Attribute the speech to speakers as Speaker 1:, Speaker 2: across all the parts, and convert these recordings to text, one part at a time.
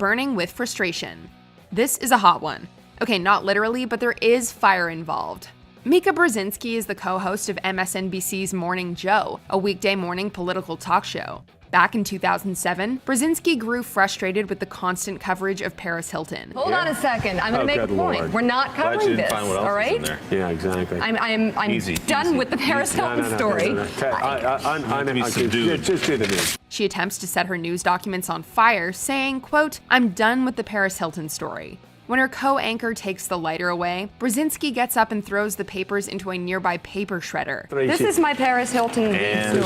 Speaker 1: burning with frustration. This is a hot one. Okay, not literally, but there is fire involved. Mika Brzezinski is the co-host of MSNBC's Morning Joe, a weekday morning political talk show. Back in 2007, Brzezinski grew frustrated with the constant coverage of Paris Hilton.
Speaker 2: Hold on a second. I'm going to make a point.
Speaker 3: Lord.
Speaker 2: We're not covering this, all right?
Speaker 3: Yeah, exactly.
Speaker 2: I'm done with the Paris Hilton story.
Speaker 3: Just do the news.
Speaker 1: She attempts to set her news documents on fire, saying, quote, "I'm done with the Paris Hilton story." When her co-anchor takes the lighter away, Brzezinski gets up and throws the papers into a nearby paper shredder.
Speaker 2: This is my Paris Hilton story.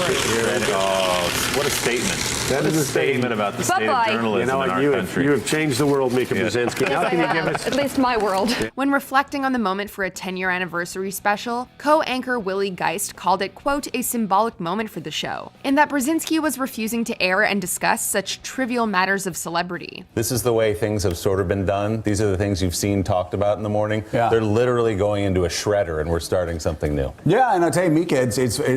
Speaker 3: What a statement. That is a statement about the state of journalism in our country. You have changed the world, Mika Brzezinski. How can you give us...
Speaker 2: At least my world.
Speaker 1: When reflecting on the moment for a 10-year anniversary special, co-anchor Willie Geist called it, quote, a symbolic moment for the show, in that Brzezinski was refusing to air and discuss such trivial matters of celebrity.
Speaker 4: This is the way things have sort of been done. These are the things you've seen talked about in the morning. Yeah. They're literally going into a shredder and we're starting something new.
Speaker 5: Yeah, and I'll tell you, Mika,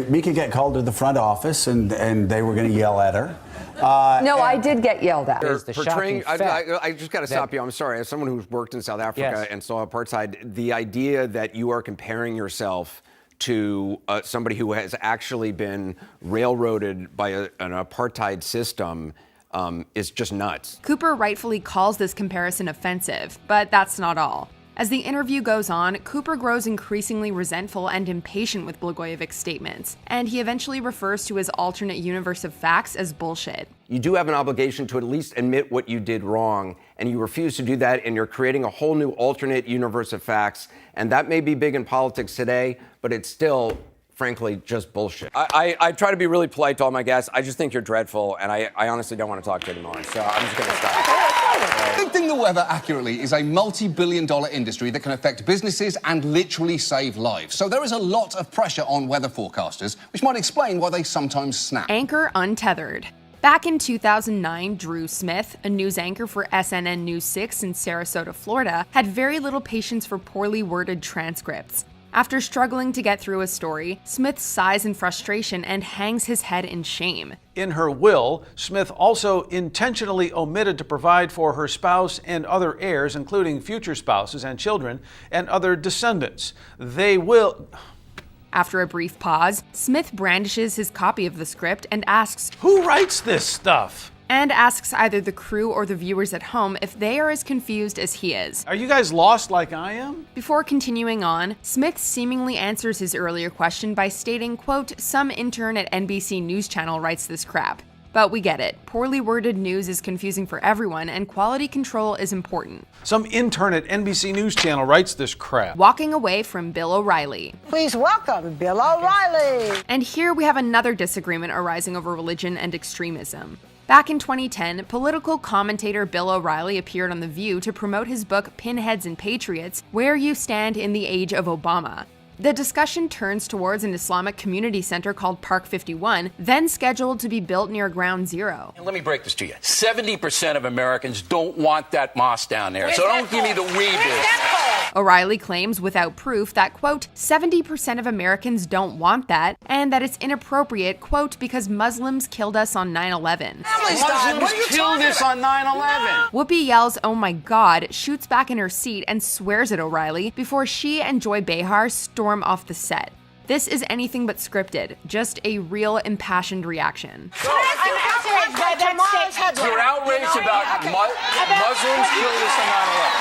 Speaker 5: Mika got called to the front office and they were going to yell at her.
Speaker 2: No, I did get yelled at.
Speaker 6: Portraying, I just got to stop you. I'm sorry. As someone who's worked in South Africa and saw apartheid, the idea that you are comparing yourself to somebody who has actually been railroaded by an apartheid system is just nuts.
Speaker 1: Cooper rightfully calls this comparison offensive, but that's not all. As the interview goes on, Cooper grows increasingly resentful and impatient with Blagojević's statements, and he eventually refers to his alternate universe of facts as bullshit.
Speaker 6: You do have an obligation to at least admit what you did wrong, and you refuse to do that, and you're creating a whole new alternate universe of facts, and that may be big in politics today, but it's still, frankly, just bullshit. I try to be really polite to all my guests. I just think you're dreadful, and I honestly don't want to talk to you anymore, so I'm just going to stop.
Speaker 7: Predicting the weather accurately is a multi-billion-dollar industry that can affect businesses and literally save lives. So there is a lot of pressure on weather forecasters, which might explain why they sometimes snap.
Speaker 1: Anchor Untethered. Back in 2009, Drew Smith, a news anchor for SNN News 6 in Sarasota, Florida, had very little patience for poorly worded transcripts. After struggling to get through a story, Smith sighs in frustration and hangs his head in shame.
Speaker 8: In her will, Smith also intentionally omitted to provide for her spouse and other heirs, including future spouses and children, and other descendants. They will...
Speaker 1: After a brief pause, Smith brandishes his copy of the script and asks,
Speaker 8: "Who writes this stuff?"
Speaker 1: And asks either the crew or the viewers at home if they are as confused as he is.
Speaker 8: Are you guys lost like I am?
Speaker 1: Before continuing on, Smith seemingly answers his earlier question by stating, quote, "Some intern at NBC News Channel writes this crap." But we get it. Poorly worded news is confusing for everyone, and quality control is important.
Speaker 8: Some intern at NBC News Channel writes this crap.
Speaker 1: Walking away from Bill O'Reilly.
Speaker 9: Please welcome Bill O'Reilly.
Speaker 1: And here we have another disagreement arising over religion and extremism. Back in 2010, political commentator Bill O'Reilly appeared on The View to promote his book Pinheads and Patriots: Where You Stand in the Age of Obama. The discussion turns towards an Islamic community center called Park 51, then scheduled to be built near Ground Zero.
Speaker 10: And let me break this to you. 70% of Americans don't want that mosque down there, so don't give me the weebies.
Speaker 1: O'Reilly claims without proof that, quote, 70% of Americans don't want that, and that it's inappropriate, quote, because Muslims killed us on 9/11.
Speaker 10: Muslims killed us on 9/11.
Speaker 1: Whoopi yells, "Oh my God," shoots back in her seat and swears at O'Reilly before she and Joy Behar storm off the set. This is anything but scripted, just a real impassioned reaction.
Speaker 10: You're outraged about Muslims killed us on 9/11.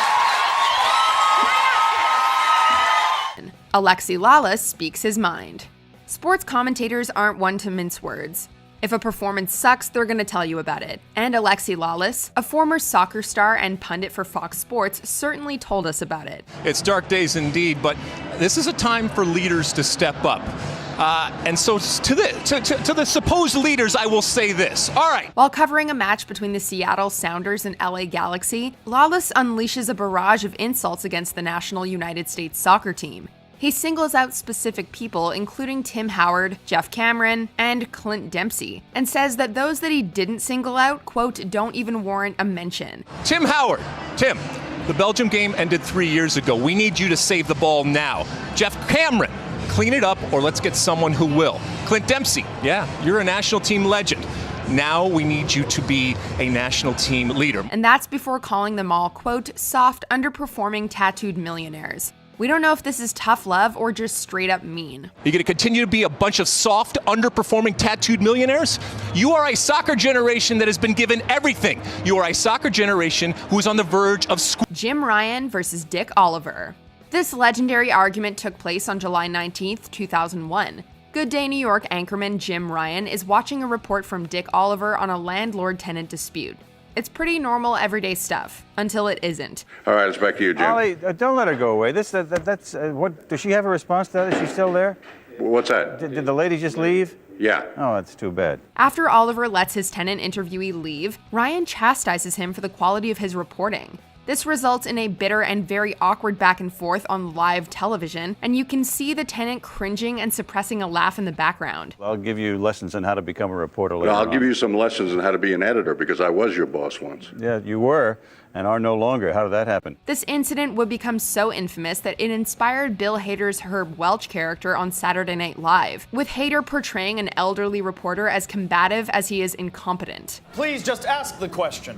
Speaker 1: Alexi Lalas speaks his mind. Sports commentators aren't one to mince words. If a performance sucks, they're gonna tell you about it. And Alexi Lalas, a former soccer star and pundit for Fox Sports, certainly told us about it.
Speaker 11: It's dark days indeed, but this is a time for leaders to step up. And so to the supposed leaders, I will say this. All right.
Speaker 1: While covering a match between the Seattle Sounders and LA Galaxy, Lalas unleashes a barrage of insults against the national United States soccer team. He singles out specific people, including Tim Howard, Jeff Cameron, and Clint Dempsey, and says that those that he didn't single out, quote, don't even warrant a mention.
Speaker 11: Tim Howard. Tim, the Belgium game ended 3 years ago. We need you to save the ball now. Jeff Cameron, clean it up or let's get someone who will. Clint Dempsey, yeah, you're a national team legend. Now we need you to be a national team leader.
Speaker 1: And that's before calling them all, quote, soft, underperforming tattooed millionaires. We don't know if this is tough love or just straight up mean.
Speaker 11: You're going to continue to be a bunch of soft, underperforming tattooed millionaires? You are a soccer generation that has been given everything. You are a soccer generation who is on the verge of
Speaker 1: Jim Ryan versus Dick Oliver. This legendary argument took place on July 19th, 2001. Good Day New York anchorman Jim Ryan is watching a report from Dick Oliver on a landlord-tenant dispute. It's pretty normal, everyday stuff, until it isn't.
Speaker 12: All right, it's back to you, Jim.
Speaker 13: Ollie, don't let her go away. What, does she have a response to that? Is she still there?
Speaker 12: What's that?
Speaker 13: Did the lady just leave?
Speaker 12: Yeah.
Speaker 13: Oh, that's too bad.
Speaker 1: After Oliver lets his tenant interviewee leave, Ryan chastises him for the quality of his reporting. This results in a bitter and very awkward back and forth on live television, and you can see the tenant cringing and suppressing a laugh in the background.
Speaker 13: I'll give you lessons on how to become a reporter later on.
Speaker 12: I'll give you some lessons on how to be an editor, because I was your boss once.
Speaker 13: Yeah, you were, and are no longer. How did that happen?
Speaker 1: This incident would become so infamous that it inspired Bill Hader's Herb Welch character on Saturday Night Live, with Hader portraying an elderly reporter as combative as he is incompetent.
Speaker 14: Please just ask the question.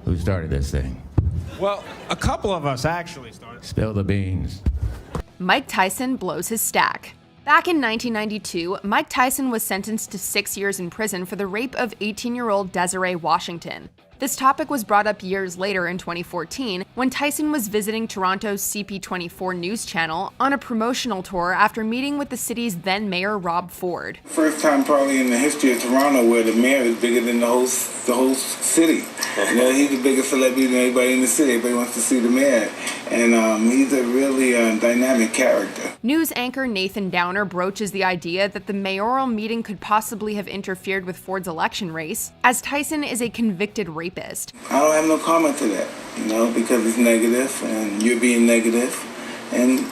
Speaker 15: Who started this thing?
Speaker 14: Well, a couple of us actually started.
Speaker 15: Spill the beans.
Speaker 1: Mike Tyson blows his stack. Back in 1992, Mike Tyson was sentenced to 6 years in prison for the rape of 18-year-old Desiree Washington. This topic was brought up years later in 2014 when Tyson was visiting Toronto's CP24 news channel on a promotional tour after meeting with the city's then mayor Rob Ford.
Speaker 16: First time probably in the history of Toronto where the mayor is bigger than the whole city. You know, he's the biggest celebrity than everybody in the city. Everybody wants to see the mayor. And he's a really dynamic character.
Speaker 1: News anchor Nathan Downer broaches the idea that the mayoral meeting could possibly have interfered with Ford's election race, as Tyson is a convicted rapist.
Speaker 16: I don't have no comment to that, you know, because it's negative and you're being negative. And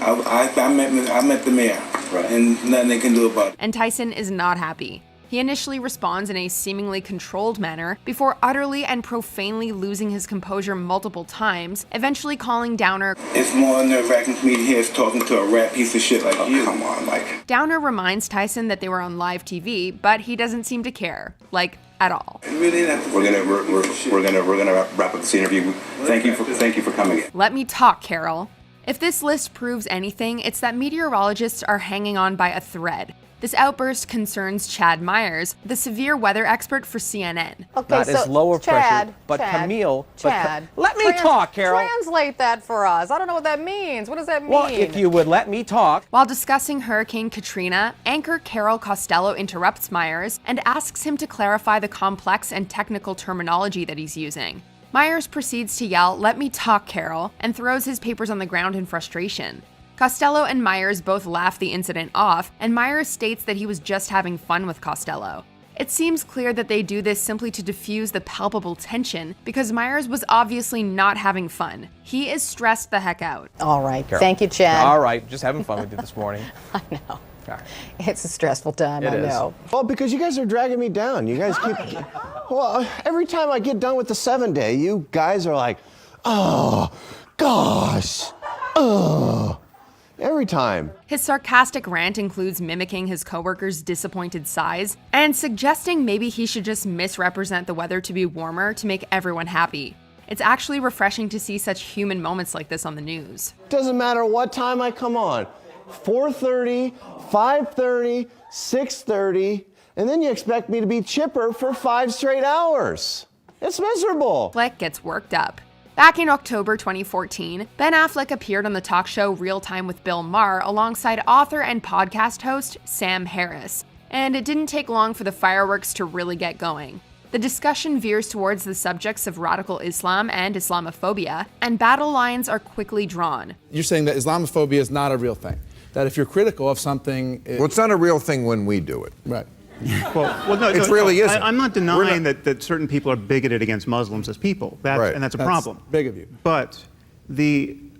Speaker 16: I met the mayor, right, and nothing they can do about it.
Speaker 1: And Tyson is not happy. He initially responds in a seemingly controlled manner before utterly and profanely losing his composure multiple times, eventually calling Downer,
Speaker 16: "It's more nerve-wracking for me to hear us talking to a rat piece of shit like you." Come on, Mike.
Speaker 1: Downer reminds Tyson that they were on live TV, but he doesn't seem to care, like, at all.
Speaker 16: We're gonna wrap up this interview. Thank you for coming in.
Speaker 1: Let me talk, Carol. If this list proves anything, it's that meteorologists are hanging on by a thread. This outburst concerns Chad Myers, the severe weather expert for CNN.
Speaker 17: Okay,
Speaker 18: that
Speaker 17: so
Speaker 18: is lower
Speaker 17: Chad,
Speaker 18: pressure, but
Speaker 17: Chad,
Speaker 18: Camille...
Speaker 17: Chad,
Speaker 18: let me talk, Carol.
Speaker 17: Translate that for us. I don't know what that means. What does that mean?
Speaker 18: Well, if you would let me talk.
Speaker 1: While discussing Hurricane Katrina, anchor Carol Costello interrupts Myers and asks him to clarify the complex and technical terminology that he's using. Myers proceeds to yell, "Let me talk, Carol," and throws his papers on the ground in frustration. Costello and Myers both laugh the incident off, and Myers states that he was just having fun with Costello. It seems clear that they do this simply to diffuse the palpable tension, because Myers was obviously not having fun. He is stressed the heck out.
Speaker 17: All right.
Speaker 18: Carol.
Speaker 17: Thank you, Chad.
Speaker 18: All right. Just having fun with you this morning.
Speaker 17: I know. It's a stressful time, I know.
Speaker 19: Well, because you guys are dragging me down. You guys keep... Well, every time I get done with the 7-day, you guys are like, oh, gosh, oh. Every time.
Speaker 1: His sarcastic rant includes mimicking his coworkers' disappointed sighs and suggesting maybe he should just misrepresent the weather to be warmer to make everyone happy. It's actually refreshing to see such human moments like this on the news.
Speaker 19: Doesn't matter what time I come on. 4:30, 5:30, 6:30, and then you expect me to be chipper for 5 straight hours. It's miserable.
Speaker 1: Flick gets worked up. Back in October 2014, Ben Affleck appeared on the talk show Real Time with Bill Maher alongside author and podcast host Sam Harris. And it didn't take long for the fireworks to really get going. The discussion veers towards the subjects of radical Islam and Islamophobia, and battle lines are quickly drawn.
Speaker 20: You're saying that Islamophobia is not a real thing. That if you're critical of something...
Speaker 21: Well, it's not a real thing when we do it.
Speaker 20: Right.
Speaker 21: Well, no, it really isn't.
Speaker 22: I'm not denying that certain people are bigoted against Muslims as people, and that's a problem.
Speaker 20: Big of you.
Speaker 22: But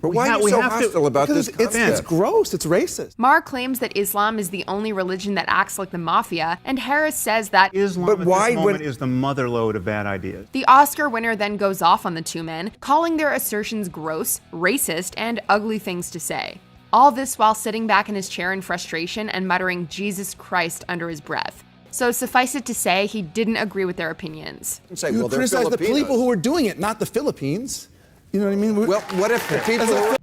Speaker 21: why are you so hostile about this concept?
Speaker 20: It's gross. It's racist.
Speaker 1: Maher claims that Islam is the only religion that acts like the mafia, and Harris says that
Speaker 22: Islam at this moment is the motherlode of bad ideas.
Speaker 1: The Oscar winner then goes off on the two men, calling their assertions gross, racist, and ugly things to say. All this while sitting back in his chair in frustration and muttering "Jesus Christ" under his breath. So suffice it to say, he didn't agree with their opinions.
Speaker 21: Say,
Speaker 20: You
Speaker 21: well, they're
Speaker 20: criticize the
Speaker 21: Filipinos.
Speaker 20: people who were doing it, not the Philippines. You know what I mean?
Speaker 21: Well, what if the people who